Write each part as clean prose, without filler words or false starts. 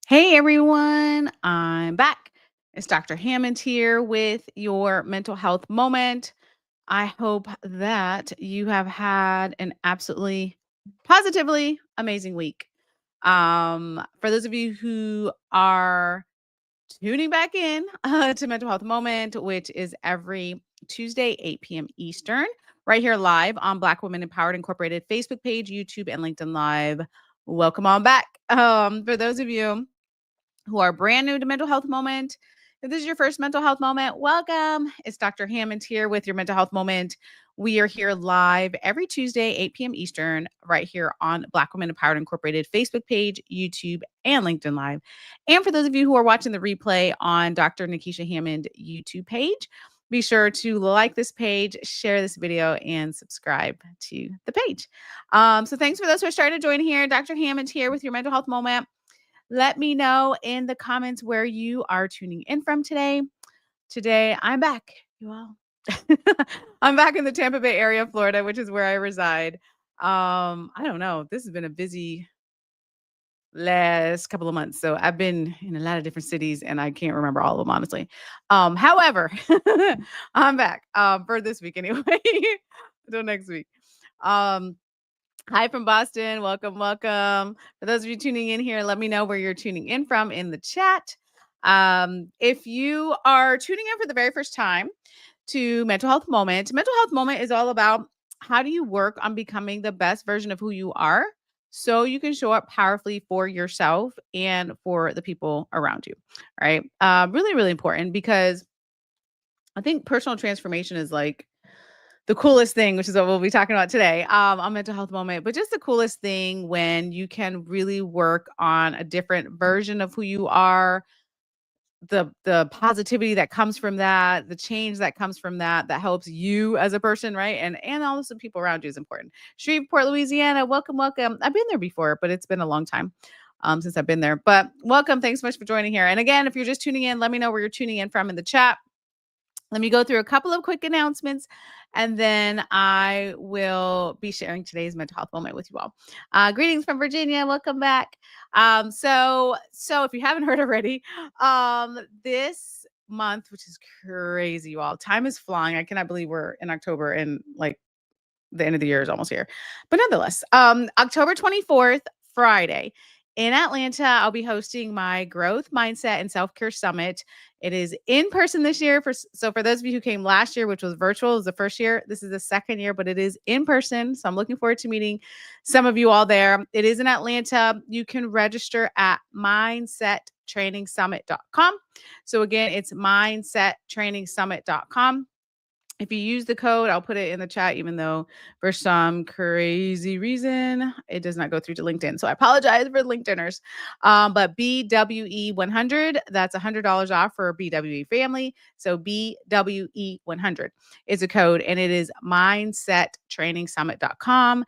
Hey everyone, I'm back. It's Dr. Hammond here with your mental health moment. I hope that you have had an absolutely positively amazing week. For those of you who are tuning back in to Mental Health Moment, which is every Tuesday, 8 p.m. Eastern, right here live on Black Women Empowered Incorporated Facebook page, YouTube, and LinkedIn Live. Welcome on back. For those of you who are brand new to Mental Health Moment. If this is your first mental health moment, welcome. It's Dr. Hammond here with your mental health moment. We are here live every Tuesday, 8 p.m. Eastern, right here on Black Women Empowered Incorporated Facebook page, YouTube, and LinkedIn Live. And for those of you who are watching the replay on Dr. Nikisha Hammond YouTube page, be sure to like this page, share this video, and subscribe to the page. So thanks for those who are starting to join here. Dr. Hammond here with your mental health moment. Let me know in the comments where you are tuning in from today. Today, I'm back, you all. I'm back in the Tampa Bay area of Florida, which is where I reside. I don't know. This has been a busy last couple of months. So I've been in a lot of different cities and I can't remember all of them, honestly. However, I'm back for this week anyway. Until next week. Um, Hi from Boston. Welcome, welcome. For those of you tuning in here, let me know where you're tuning in from in the chat. If you are tuning in for the very first time to Mental Health Moment is all about how do you work on becoming the best version of who you are so you can show up powerfully for yourself and for the people around you, right? Really, really important because I think personal transformation is like the coolest thing, which is what we'll be talking about today, on Mental Health Moment, but just the coolest thing when you can really work on a different version of who you are, the positivity that comes from that, the change that comes from that, that helps you as a person, right? And also people around you is important. Shreveport, Louisiana, welcome, welcome. I've been there before, but it's been a long time since I've been there. But welcome, thanks so much for joining here. And again, if you're just tuning in, let me know where you're tuning in from in the chat. Let me go through a couple of quick announcements, and then I will be sharing today's mental health moment with you all. Greetings from Virginia. Welcome back. So if you haven't heard already, this month, which is crazy, you all, time is flying. I cannot believe we're in October and like the end of the year is almost here. But nonetheless, October 24th, Friday, in Atlanta, I'll be hosting my Growth Mindset and Self-Care Summit. It is in person this year. So for those of you who came last year, which was virtual, it was the first year. This is the second year, but it is in person. So I'm looking forward to meeting some of you all there. It is in Atlanta. You can register at mindsettrainingsummit.com. So again, it's mindsettrainingsummit.com. If you use the code, I'll put it in the chat, even though for some crazy reason it does not go through to LinkedIn. So I apologize for LinkedIners. But BWE100, that's $100 off for BWE family. So BWE100 is a code, and it is mindsettrainingsummit.com.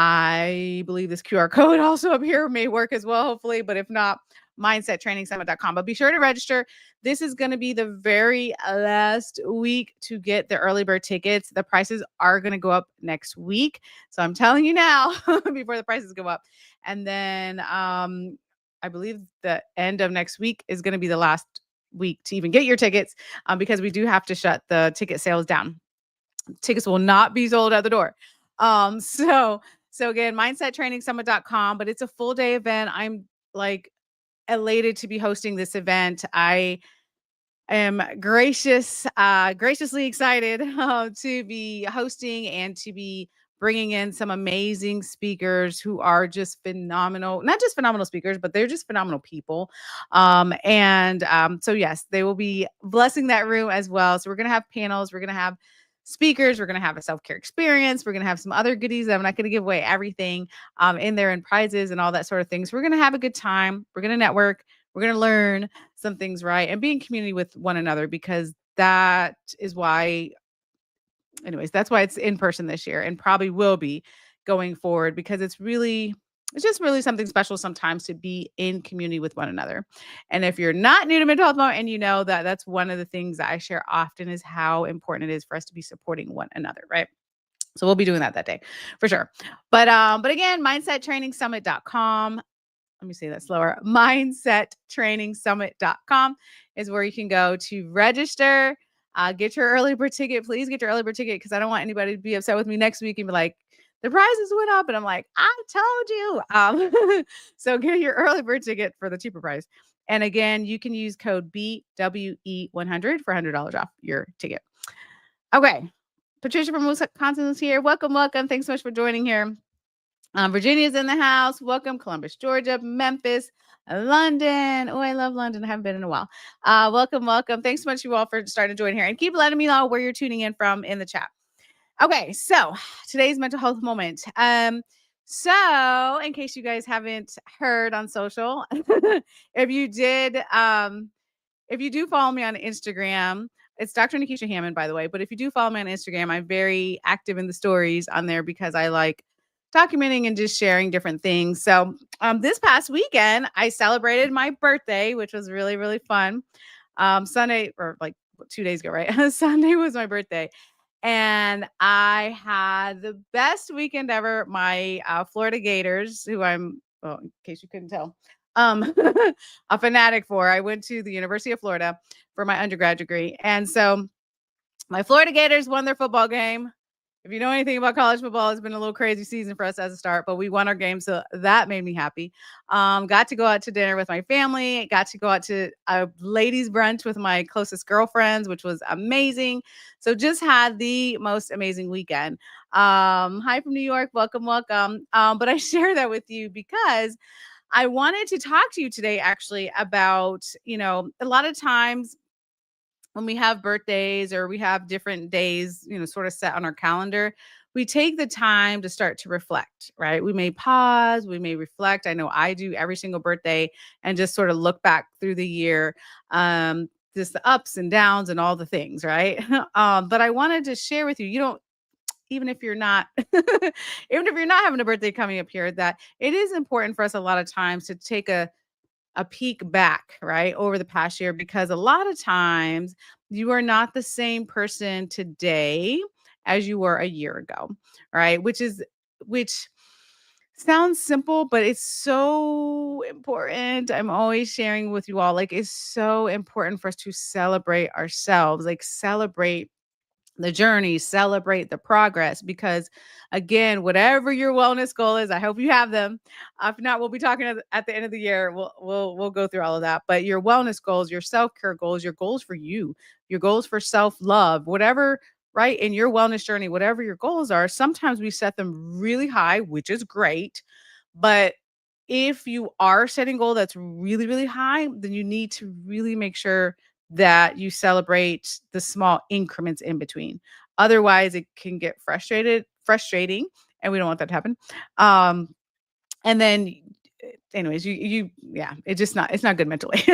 I believe this QR code also up here may work as well, hopefully, but if not, mindsettrainingsummit.com. But be sure to register. This is going to be the very last week to get the early bird tickets. The prices are going to go up next week. So I'm telling you now before the prices go up. And then I believe the end of next week is going to be the last week to even get your tickets because we do have to shut the ticket sales down. Tickets will not be sold at the door. So again, mindsettrainingsummit.com, but it's a full day event. I'm like elated to be hosting this event. I am graciously excited to be hosting and to be bringing in some amazing speakers who are just phenomenal, not just phenomenal speakers, but they're just phenomenal people. So yes, they will be blessing that room as well. So we're going to have panels, we're going to have speakers, we're going to have a self-care experience, we're going to have some other goodies. I'm not going to give away everything in there and prizes and all that sort of things. We're going to have a good time. We're going to network. We're going to learn some things, right? And be in community with one another, because that is why, anyways, that's why it's in person this year and probably will be going forward, because it's just really something special sometimes to be in community with one another. And if you're not new to mental health moment, and you know that that's one of the things that I share often, is how important it is for us to be supporting one another, right? So we'll be doing that day for sure. But again, mindsettrainingsummit.com. let me say that slower. Mindsettrainingsummit.com is where you can go to register. Get your early bird ticket. Please get your early bird ticket because I don't want anybody to be upset with me next week and be like, the prices went up. And I'm like, I told you. So get your early bird ticket for the cheaper price. And again, you can use code BWE100 for $100 off your ticket. Okay. Patricia from Wisconsin is here. Welcome, welcome. Thanks so much for joining here. Virginia's in the house. Welcome. Columbus, Georgia, Memphis, London. Oh, I love London. I haven't been in a while. Welcome, welcome. Thanks so much, you all, for starting to join here. And keep letting me know where you're tuning in from in the chat. Okay, so today's mental health moment. So in case you guys haven't heard on social, if you did, if you do follow me on Instagram, it's Dr. Nikisha Hammond, by the way. But if you do follow me on Instagram, I'm very active in the stories on there because I like documenting and just sharing different things. So this past weekend, I celebrated my birthday, which was really, really fun. Sunday, or like 2 days ago, right? Sunday was my birthday. And I had the best weekend ever. My Florida Gators, who I'm, well, in case you couldn't tell, um, a fanatic for. I went to the University of Florida for my undergrad degree. And so my Florida Gators won their football game. If you know anything about college football, it's been a little crazy season for us as a start, but we won our game. So that made me happy. Got to go out to dinner with my family, got to go out to a ladies' brunch with my closest girlfriends, which was amazing. So just had the most amazing weekend. Hi from New York. Welcome, welcome. But I share that with you because I wanted to talk to you today actually about, a lot of times when we have birthdays or we have different days, sort of set on our calendar, we take the time to start to reflect, right? We may pause, we may reflect. I know I do every single birthday and just sort of look back through the year, just the ups and downs and all the things, right? But I wanted to share with you, even if you're not, even if you're not having a birthday coming up here, that it is important for us a lot of times to take a peek back, right, over the past year, because a lot of times you are not the same person today as you were a year ago, right? Which sounds simple, but it's so important. I'm always sharing with you all, like, it's so important for us to celebrate ourselves, like celebrate the journey, celebrate the progress, because again, whatever your wellness goal is, I hope you have them. If not, we'll be talking at the end of the year. We'll go through all of that. But your wellness goals, your self-care goals, your goals for you, your goals for self-love, whatever, right? In your wellness journey, whatever your goals are, sometimes we set them really high, which is great. But if you are setting a goal that's really, really high, then you need to really make sure that you celebrate the small increments in between. Otherwise, it can get frustrating, and we don't want that to happen. Um, and then anyways, yeah, it's not good mentally.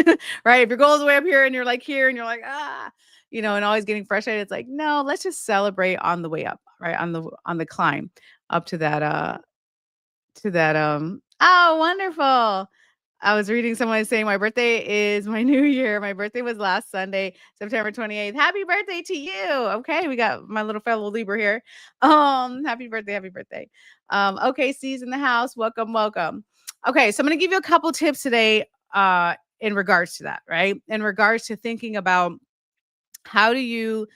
Right? If your goal is way up here and you're like here and you're like, and always getting frustrated, it's like, no, let's just celebrate on the way up, right? On the climb up to that. Oh, wonderful. I was reading someone saying my birthday is my new year. My birthday was last Sunday, September 28th. Happy birthday to you. Okay, we got my little fellow Libra here. Happy birthday, happy birthday. Okay, C's in the house. Welcome, welcome. Okay, so I'm gonna give you a couple tips today in regards to that, right? In regards to thinking about how do you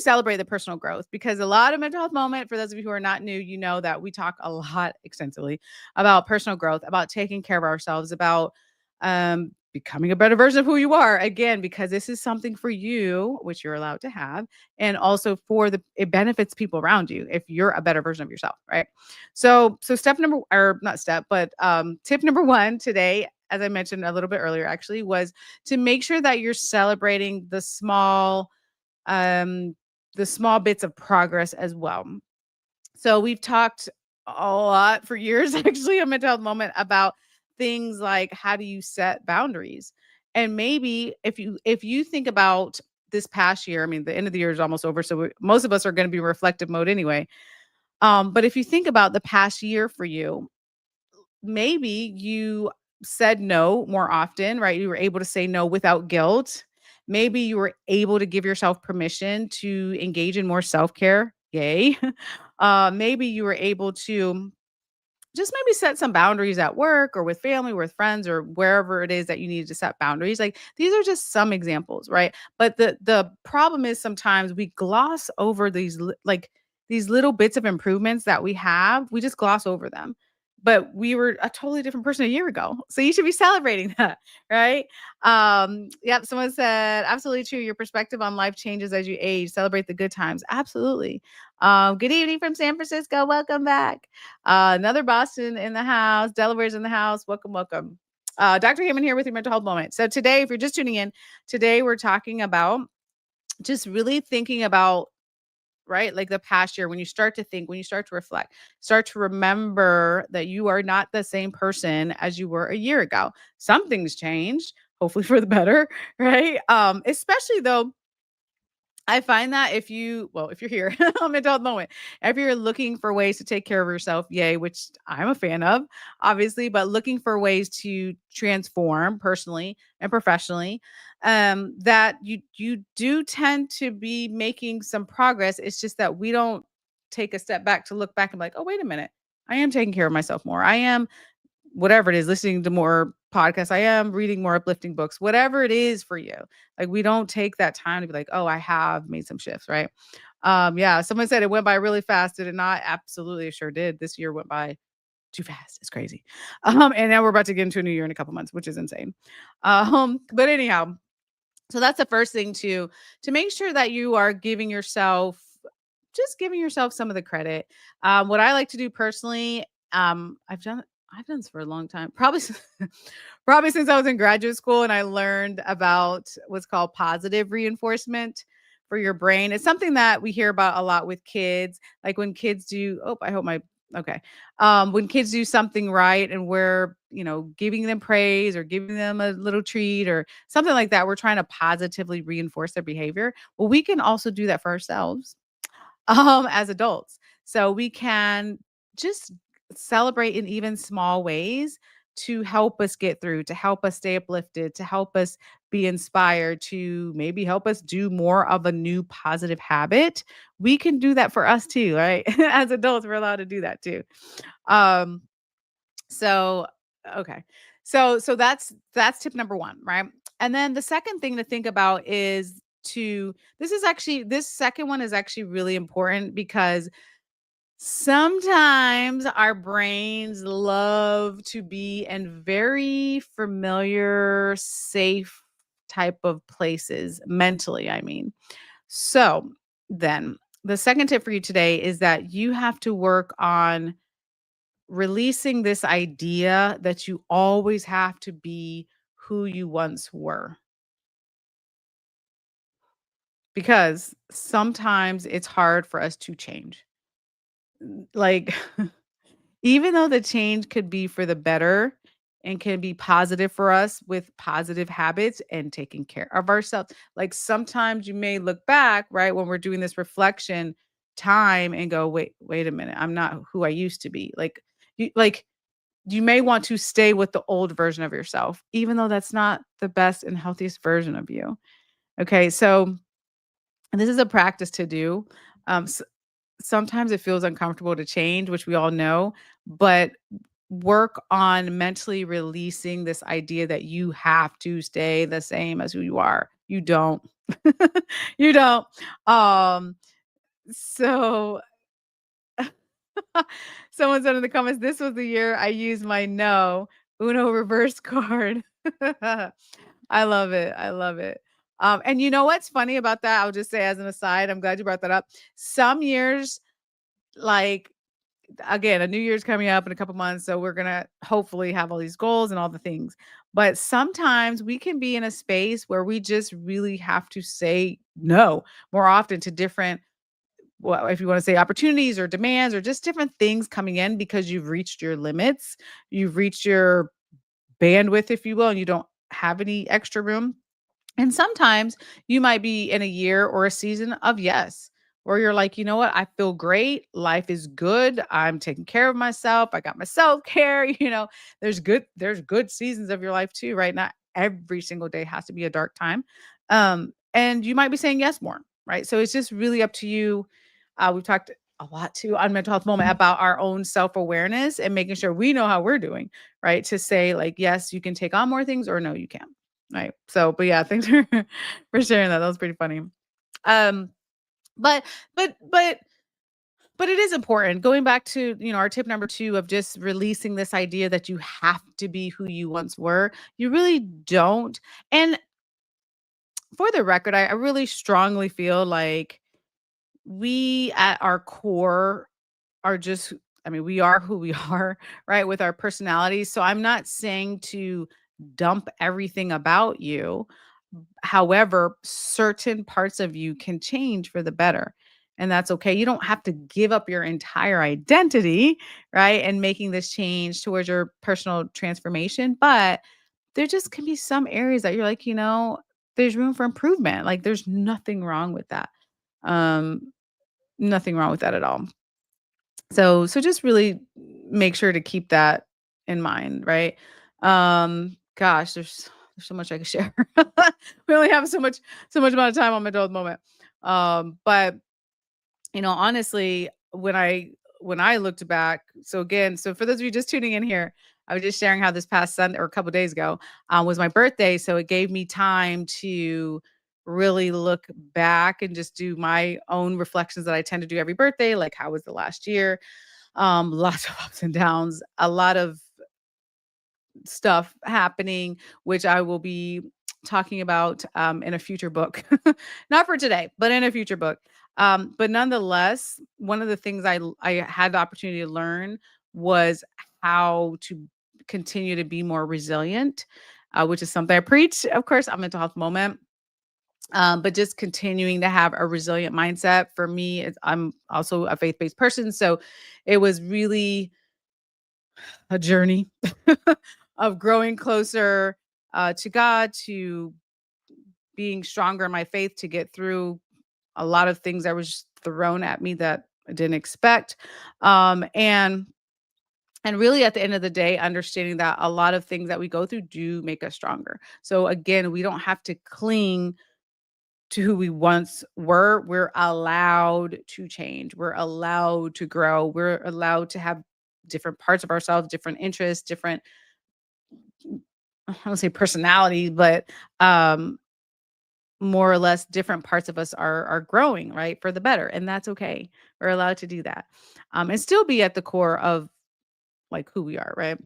celebrate the personal growth? Because a lot of mental health moment, for those of you who are not new, you know that we talk a lot extensively about personal growth, about taking care of ourselves, about becoming a better version of who you are, again, because this is something for you, which you're allowed to have, and also it benefits people around you if you're a better version of yourself, right? So step number, or not step, but tip number one today, as I mentioned a little bit earlier, actually, was to make sure that you're celebrating um, the small bits of progress as well. So we've talked a lot for years, actually, on Mental Health Moment about things like how do you set boundaries, and maybe if you think about this past year. I mean, the end of the year is almost over, so most of us are going to be in reflective mode anyway. But if you think about the past year for you, maybe you said no more often, right? You were able to say no without guilt. Maybe you were able to give yourself permission to engage in more self care. Yay. Maybe you were able to just maybe set some boundaries at work or with family or with friends or wherever it is that you need to set boundaries. Like these are just some examples, right? But the problem is sometimes we gloss over like these little bits of improvements that we have. We just gloss over them. But we were a totally different person a year ago. So you should be celebrating that, right? Yep, someone said, absolutely true. Your perspective on life changes as you age. Celebrate the good times. Absolutely. Good evening from San Francisco. Welcome back. Another Boston in the house. Delaware's in the house. Welcome, welcome. Dr. Hammond here with your mental health moment. So today, if you're just tuning in, today we're talking about just really thinking about, right, like the past year, when you start to think, when you start to reflect, start to remember that you are not the same person as you were a year ago. Something's changed, hopefully for the better, right? Especially though, I find that if you're here on Mental Health Moment, if you're looking for ways to take care of yourself, yay, which I'm a fan of, obviously, but looking for ways to transform personally and professionally, that you do tend to be making some progress. It's just that we don't take a step back to look back and be like, oh, wait a minute, I am taking care of myself more. I am whatever it is, listening to more podcasts, I am reading more uplifting books, whatever it is for you. Like we don't take that time to be like, oh, I have made some shifts, right? Yeah, someone said it went by really fast. Did it not? Absolutely, it sure did. This year went by too fast. It's crazy. And now we're about to get into a new year in a couple months, which is insane. But anyhow, so that's the first thing to make sure that you are giving yourself just giving yourself some of the credit. What I like to do personally, I've done this for a long time, probably probably since I was in graduate school and I learned about what's called positive reinforcement for your brain. It's something that we hear about a lot with kids. Like when kids do, oh, I hope my okay. When kids do something right and we're, giving them praise or giving them a little treat or something like that, we're trying to positively reinforce their behavior. Well, we can also do that for ourselves as adults. So we can just celebrate in even small ways to help us get through, to help us stay uplifted, to help us be inspired, to maybe help us do more of a new positive habit. We can do that for us too, right? As adults, we're allowed to do that too. Um, so okay. So that's tip number 1, right? And then the second thing to think about is to this second one is actually really important because sometimes our brains love to be in very familiar, safe type of places mentally, I mean. So then the second tip for you today is that you have to work on releasing this idea that you always have to be who you once were. Because sometimes it's hard for us to change. Like, even though the change could be for the better and can be positive for us with positive habits and taking care of ourselves. Like sometimes you may look back, right, when we're doing this reflection time and go, wait a minute, I'm not who I used to be. Like you may want to stay with the old version of yourself, even though that's not the best and healthiest version of you. Okay. So this is a practice to do. Sometimes it feels uncomfortable to change, which we all know, but work on mentally releasing this idea that you have to stay the same as who you are. You don't. You don't. Um, so someone said in the comments, this was the year I used my no Uno reverse card. I love it. I love it. And you know what's funny about that? I'll just say as an aside, I'm glad you brought that up. Some years, like again, a new year's coming up in a couple months, so we're gonna hopefully have all these goals and all the things. But sometimes we can be in a space where we just really have to say no more often to different, well, if you want to say opportunities or demands or just different things coming in because you've reached your limits, you've reached your bandwidth, if you will, and you don't have any extra room. And sometimes you might be in a year or a season of yes, where you're like, you know what? I feel great. Life is good. I'm taking care of myself. I got my self-care. There's good seasons of your life too, right? Not every single day has to be a dark time. And you might be saying yes more, right? So it's just really up to you. We've talked a lot too on mental health moment about our own self-awareness and making sure we know how we're doing, right? To say like, yes, you can take on more things or no, you can't. Right. So, but yeah, thanks for, for sharing that. That was pretty funny. Um, but but but but it is important. Going back to, our tip number 2 of just releasing this idea that you have to be who you once were. You really don't. And for the record, I really strongly feel like we at our core are just I mean, we are who we are, right? With our personalities. So I'm not saying to dump everything about you. However, certain parts of you can change for the better. And that's okay. You don't have to give up your entire identity, right? And making this change towards your personal transformation. But there just can be some areas that you're like, there's room for improvement. Like there's nothing wrong with that. Um, Nothing wrong with that at all. So just really make sure to keep that in mind, right? Gosh, there's so much I could share. We only have so much amount of time on my adult moment. But honestly, when I looked back, so again, so for those of you just tuning in here, I was just sharing how this past Sunday or a couple days ago was my birthday. So it gave me time to really look back and just do my own reflections that I tend to do every birthday, like how was the last year? Lots of ups and downs, a lot of stuff happening, which I will be talking about in a future book. Not for today, but in a future book. But nonetheless, one of the things I had the opportunity to learn was how to continue to be more resilient, which is something I preach, of course, on mental health moment. But just continuing to have a resilient mindset for me, I'm also a faith based person. So it was really a journey of growing closer to God, to being stronger in my faith, to get through a lot of things that was thrown at me that I didn't expect. And really at the end of the day, understanding that a lot of things that we go through do make us stronger. So again, we don't have to cling to who we once were. We're allowed to change. We're allowed to grow. We're allowed to have different parts of ourselves, different interests, different I don't say personality, but more or less different parts of us are growing, right? For the better. And that's okay. We're allowed to do that. And still be at the core of like who we are, right?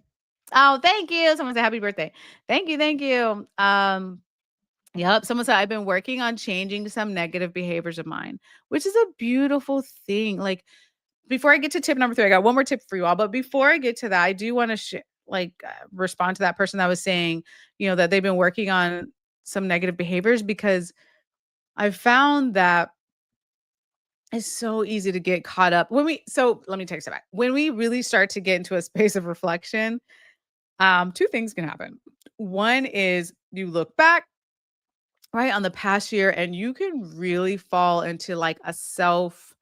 Oh, thank you. Someone said happy birthday. Thank you, thank you. Yep. Someone said I've been working on changing some negative behaviors of mine, which is a beautiful thing. Like before I get to tip number 3, I got one more tip for you all. But before I get to that, I do want to respond to that person that was saying, that they've been working on some negative behaviors because I found that it's so easy to get caught up so let me take a step back. When we really start to get into a space of reflection, two things can happen. One is you look back right on the past year and you can really fall into like a self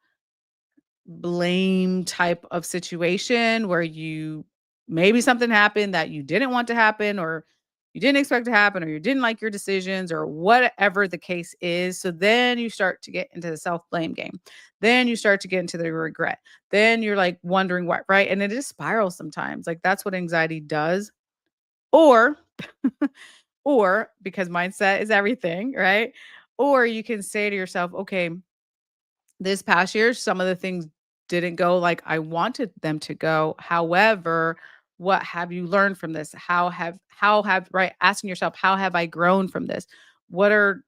blame type of situation where you maybe something happened that you didn't want to happen or you didn't expect to happen or you didn't like your decisions or whatever the case is. So then you start to get into the self-blame game. Then you start to get into the regret. Then you're like wondering what, right? And it just spirals sometimes. Like that's what anxiety does. Or or because mindset is everything, right? Or you can say to yourself, okay, this past year, some of the things didn't go like I wanted them to go. However, what have you learned from this? How have right asking yourself, how have I grown from this? What are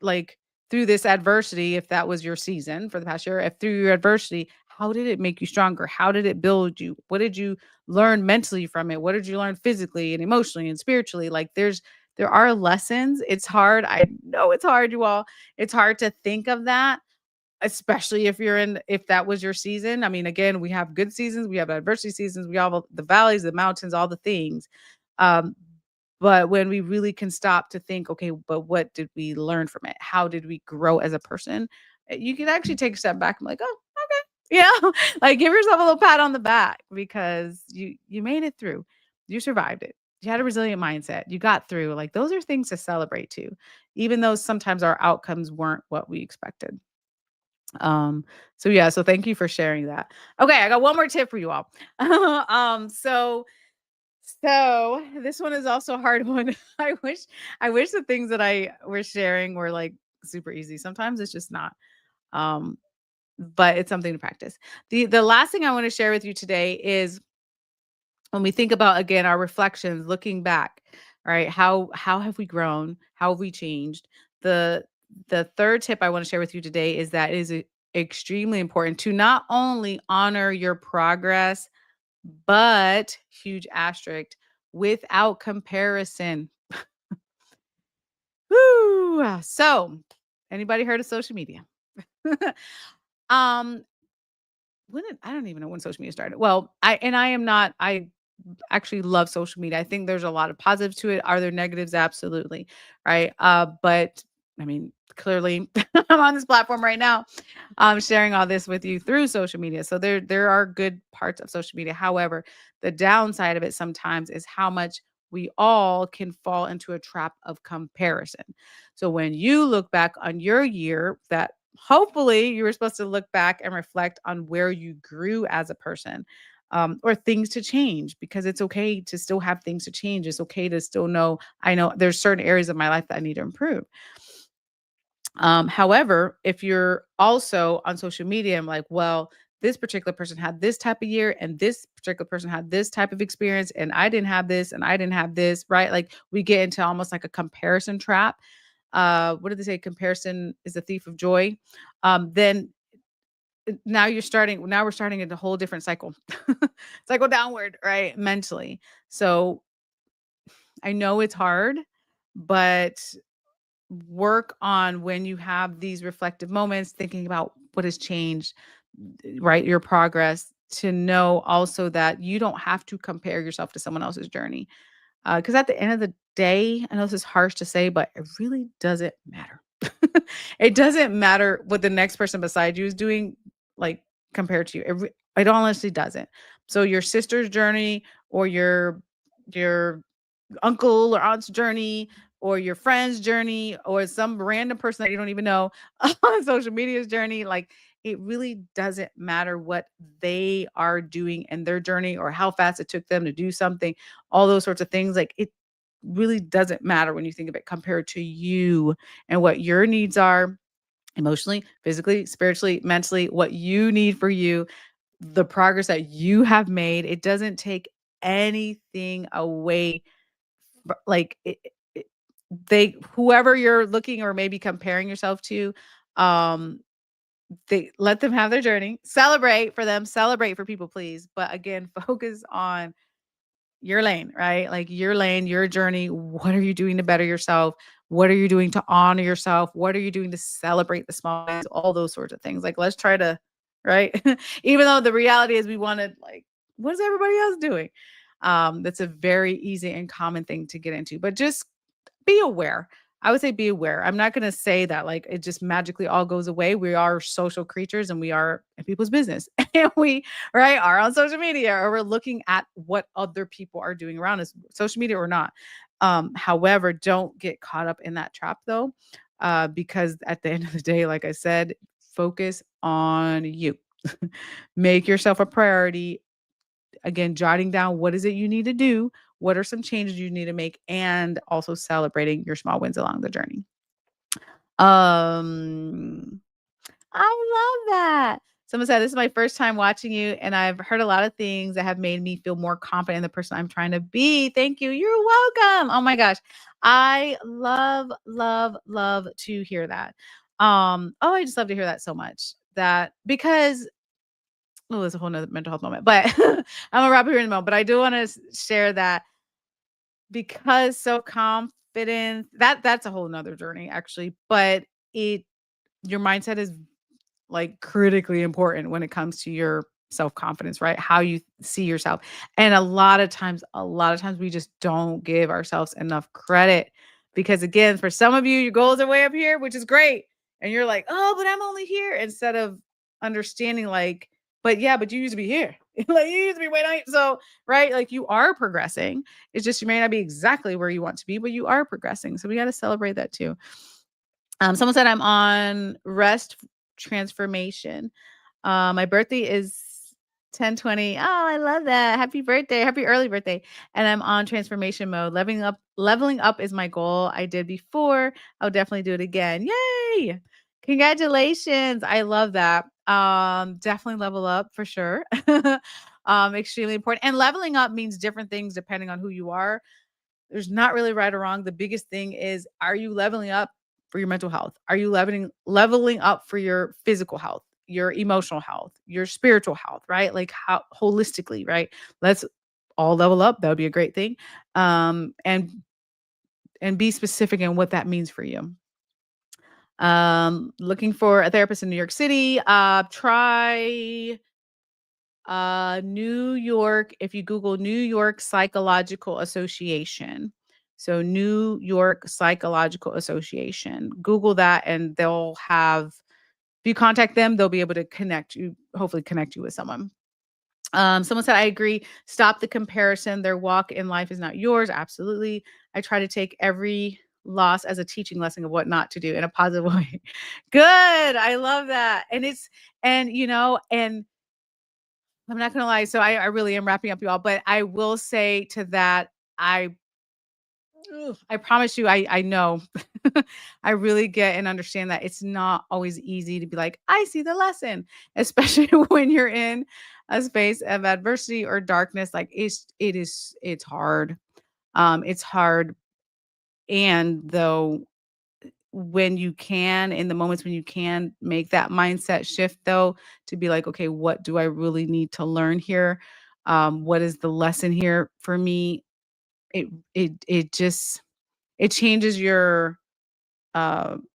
like through this adversity, if that was your season for the past year, if through your adversity, how did it make you stronger? How did it build you? What did you learn mentally from it? What did you learn physically and emotionally and spiritually? Like there are lessons. It's hard. I know it's hard, you all. It's hard to think of that, especially if that was your season. I mean, again, we have good seasons, we have adversity seasons, we have all the valleys, the mountains, all the things. Um, but when we really can stop to think, okay, but what did we learn from it? How did we grow as a person? You can actually take a step back and be like, oh, okay. Like give yourself a little pat on the back because you made it through. You survived it. You had a resilient mindset. You got through. Like those are things to celebrate too, even though sometimes our outcomes weren't what we expected. Um, so yeah, so thank you for sharing that. Okay, I got one more tip for you all. So this one is also a hard one. I wish the things that I was sharing were like super easy. Sometimes it's just not. Um, but it's something to practice. The last thing I want to share with you today is when we think about again our reflections, looking back, right? How have we grown? How have we changed? The third tip I want to share with you today is that it is extremely important to not only honor your progress, but huge asterisk without comparison. Woo! So, anybody heard of social media? um, I don't even know when social media started. Well, I am not. I actually love social media. I think there's a lot of positives to it. Are there negatives? Absolutely. Right. But I mean, clearly I'm on this platform right now. Sharing all this with you through social media. So there are good parts of social media. However, the downside of it sometimes is how much we all can fall into a trap of comparison. So when you look back on your year that hopefully you were supposed to look back and reflect on where you grew as a person, or things to change, because it's okay to still have things to change. It's okay to still know, I know there's certain areas of my life that I need to improve. However, if you're also on social media, I'm like, well, this particular person had this type of year and this particular person had this type of experience and I didn't have this and I didn't have this, right? Like we get into almost like a comparison trap. What did they say? Comparison is the thief of joy. Then now we're starting in a whole different cycle. Cycle downward, right? Mentally. So I know it's hard, but work on when you have these reflective moments, thinking about what has changed, right? Your progress, to know also that you don't have to compare yourself to someone else's journey. Because at the end of the day, I know this is harsh to say, but it really doesn't matter. It doesn't matter what the next person beside you is doing, like compared to you. It honestly doesn't. So your sister's journey or your uncle or aunt's journey or your friend's journey or some random person that you don't even know on social media's journey, like it really doesn't matter what they are doing in their journey or how fast it took them to do something, all those sorts of things. Like it really doesn't matter when you think of it compared to you and what your needs are emotionally, physically, spiritually, mentally, what you need for you, the progress that you have made. It doesn't take anything away. Like it, they whoever you're looking or maybe comparing yourself to, um, they let them have their journey. Celebrate for them, celebrate for people, please. But again, focus on your lane, right? Like your lane, your journey. What are you doing to better yourself? What are you doing to honor yourself? What are you doing to celebrate the small wins? All those sorts of things. Like let's try to, right? Even though the reality is we wanted like, what is everybody else doing? That's a very easy and common thing to get into. But just be aware. I would say be aware. I'm not going to say that like it just magically all goes away. We are social creatures and we are in people's business. And we, right, are on social media or we're looking at what other people are doing around us, social media or not. However, don't get caught up in that trap though, because at the end of the day, like I said, focus on you. Make yourself a priority. Again, jotting down what is it you need to do, what are some changes you need to make, and also celebrating your small wins along the journey. Um, I love that. Someone said, "This is my first time watching you, and I've heard a lot of things that have made me feel more confident in the person I'm trying to be. Thank you. You're welcome." Oh my gosh. I love, love, love to hear that. Oh, I just love to hear that so much. That because oh, it's a whole nother mental health moment, but I'm gonna wrap it here in a moment. But I do want to share that because self-confidence, that's a whole nother journey actually. But it your mindset is like critically important when it comes to your self-confidence, right? How you see yourself. And a lot of times we just don't give ourselves enough credit because again, for some of you, your goals are way up here, which is great. And you're like, "Oh, but I'm only here." Instead of understanding like, "But yeah, but you used to be here." Like you used to be way down. So, right? Like you are progressing. It's just you may not be exactly where you want to be, but you are progressing. So we got to celebrate that too. Someone said I'm on rest transformation. My birthday is 10/20. Oh, I love that. Happy birthday. Happy early birthday. And I'm on transformation mode. Leveling up is my goal. I did before. I'll definitely do it again. Yay! Congratulations. I love that. Definitely level up for sure. Extremely important. And leveling up means different things depending on who you are. There's not really right or wrong. The biggest thing is, are you leveling up for your mental health? Are you leveling up for your physical health, your emotional health, your spiritual health, right? Like how holistically, right? Let's all level up. That would be a great thing. Um, and and be specific in what that means for you. Looking for a therapist in New York City. Try New York, if you Google New York Psychological Association. So New York Psychological Association. Google that and they'll have, if you contact them, they'll be able to hopefully connect you with someone. Someone said, I agree. Stop the comparison. Their walk in life is not yours. Absolutely. I try to take every loss as a teaching lesson of what not to do in a positive way. Good. I love that. And I'm not gonna lie, so I really am wrapping up, y'all, but I will say to that, I promise you, I know. I really get and understand that it's not always easy to be like, "I see the lesson," especially when you're in a space of adversity or darkness, like, it's hard. It's hard, and though when you can, in the moments when you can make that mindset shift though, to be like, okay, what do I really need to learn here? What is the lesson here for me? It changes your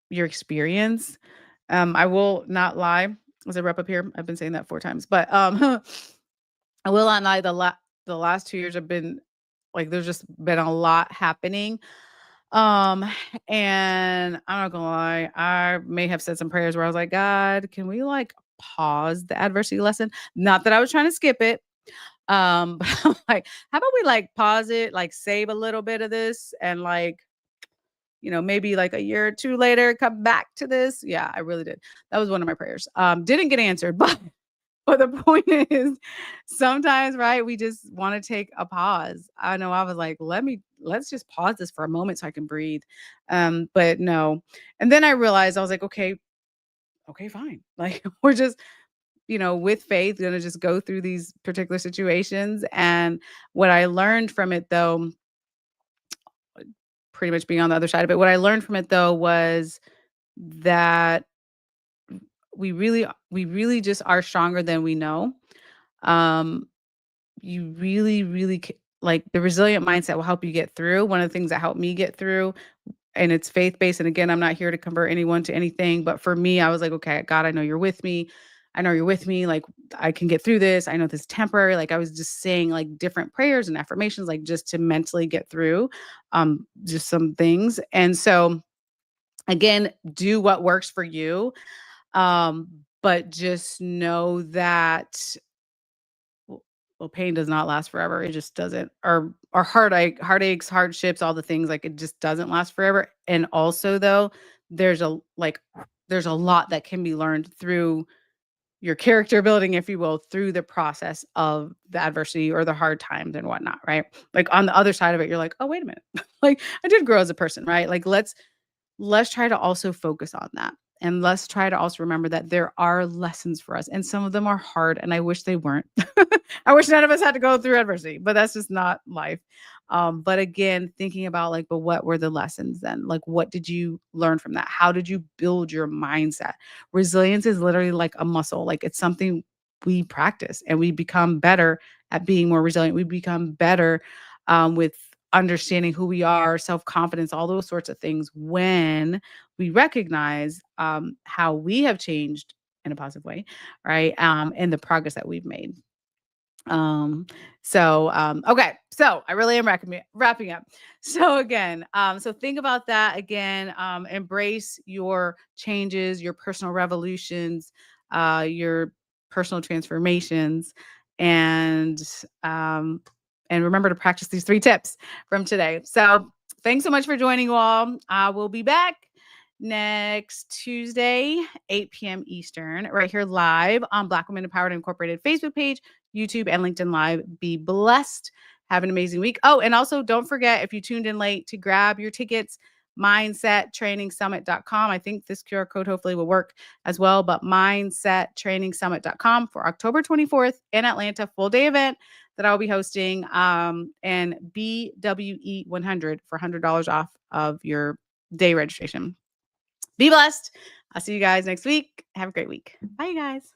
experience. I will not lie. As I wrap up here, I've been saying that 4 times, but I will not lie. The last 2 years have been like there's just been a lot happening. Um, and I'm not gonna lie, I may have said some prayers where I was like, God, can we like pause the adversity lesson? Not that I was trying to skip it. But I'm like, how about we like pause it, like save a little bit of this and like, maybe like a year or two later, come back to this. Yeah, I really did. That was one of my prayers. Didn't get answered, but the point is, sometimes, right, we just wanna take a pause. I know I was like, let's just pause this for a moment so I can breathe." But no. And then I realized, I was like, "Okay, okay, fine." Like, we're just, with faith, gonna just go through these particular situations, and what I learned from it, though, pretty much being on the other side of it, what I learned from it, though, was that we really just are stronger than we know. Um you really, really like the resilient mindset will help you get through. One of the things that helped me get through, and it's faith based. And again, I'm not here to convert anyone to anything, but for me, I was like, okay, God, I know you're with me. I know you're with me. Like, I can get through this. I know this is temporary. Like, I was just saying like different prayers and affirmations, like just to mentally get through just some things. And so, again, do what works for you. Um, but just know that pain does not last forever. It just doesn't. Or heartaches, hardships, all the things, like, it just doesn't last forever. And also, though, there's a like, there's a lot that can be learned through your character building, if you will, through the process of the adversity or the hard times and whatnot, right? Like, on the other side of it, you're like, "Oh, wait a minute. Like, I did grow as a person," right? Like, let's try to also focus on that. And let's try to also remember that there are lessons for us, and some of them are hard, and I wish they weren't. I wish none of us had to go through adversity, but that's just not life. But again, thinking about like, but what were the lessons then? Like, what did you learn from that? How did you build your mindset? Resilience is literally like a muscle. Like, it's something we practice and we become better at being more resilient. We become better with understanding who we are, self confidence, all those sorts of things when we recognize how we have changed in a positive way, right? And the progress that we've made. Okay. So I really am wrapping up. So again, so think about that again. Embrace your changes, your personal revolutions, your personal transformations, and um, and remember to practice these 3 tips from today. So thanks so much for joining, you all. I will be back next Tuesday, 8 p.m. Eastern, right here live on Black Women Empowered Incorporated Facebook page, YouTube, and LinkedIn Live. Be blessed. Have an amazing week. Oh, and also don't forget, if you tuned in late, to grab your tickets, mindsettrainingsummit.com. I think this QR code hopefully will work as well, but mindsettrainingsummit.com for October 24th in Atlanta, full day event that I'll be hosting, and BWE 100 for $100 off of your day registration. Be blessed. I'll see you guys next week. Have a great week. Bye, you guys.